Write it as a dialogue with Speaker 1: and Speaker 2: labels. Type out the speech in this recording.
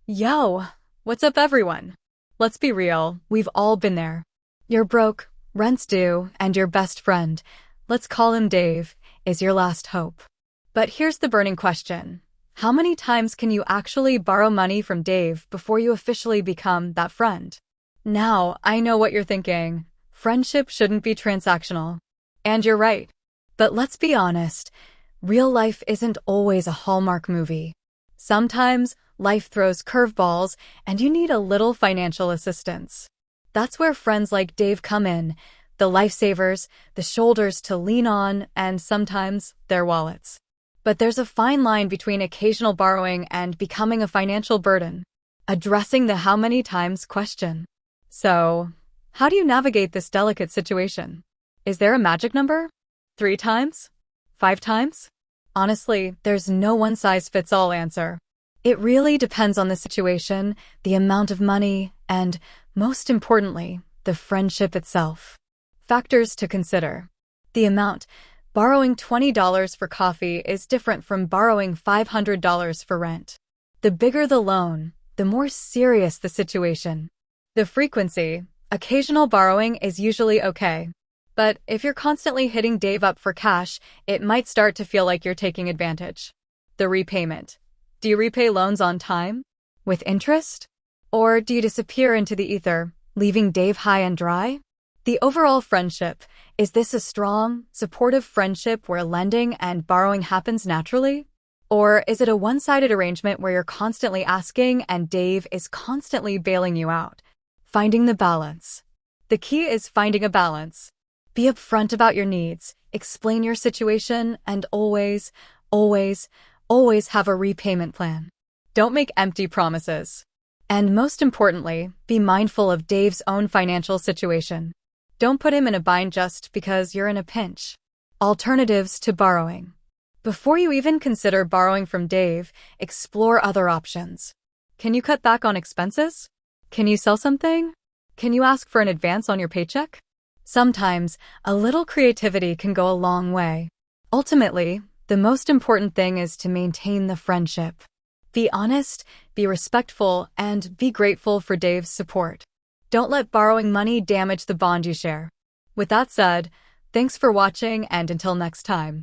Speaker 1: Yo, what's up, everyone? Let's be real, we've all been there. You're broke, rent's due, and your best friend, let's call him Dave, is your last hope. But here's the burning question. How many times can you actually borrow money from Dave before you officially become that friend? Now, I know what you're thinking. Friendship shouldn't be transactional. And you're right. But let's be honest, real life isn't always a Hallmark movie. Sometimes, life throws curveballs, and you need a little financial assistance. That's where friends like Dave come in, the lifesavers, the shoulders to lean on, and sometimes their wallets. But there's a fine line between occasional borrowing and becoming a financial burden, addressing the how many times question. So, how do you navigate this delicate situation? Is there a magic number? 3 times? 5 times? Honestly, there's no one-size-fits-all answer. It really depends on the situation, the amount of money, and, most importantly, the friendship itself. Factors to consider. The amount. Borrowing $20 for coffee is different from borrowing $500 for rent. The bigger the loan, the more serious the situation. The frequency. Occasional borrowing is usually okay. But if you're constantly hitting Dave up for cash, it might start to feel like you're taking advantage. The repayment. Do you repay loans on time? With interest? Or do you disappear into the ether, leaving Dave high and dry? The overall friendship. Is this a strong, supportive friendship where lending and borrowing happens naturally? Or is it a one-sided arrangement where you're constantly asking and Dave is constantly bailing you out? Finding the balance. The key is finding a balance. Be upfront about your needs, explain your situation, and always have a repayment plan. Don't make empty promises. And most importantly, be mindful of Dave's own financial situation. Don't put him in a bind just because you're in a pinch. Alternatives to borrowing. Before you even consider borrowing from Dave, explore other options. Can you cut back on expenses? Can you sell something? Can you ask for an advance on your paycheck? Sometimes, a little creativity can go a long way. Ultimately, the most important thing is to maintain the friendship. Be honest, be respectful, and be grateful for Dave's support. Don't let borrowing money damage the bond you share. With that said, thanks for watching, and until next time.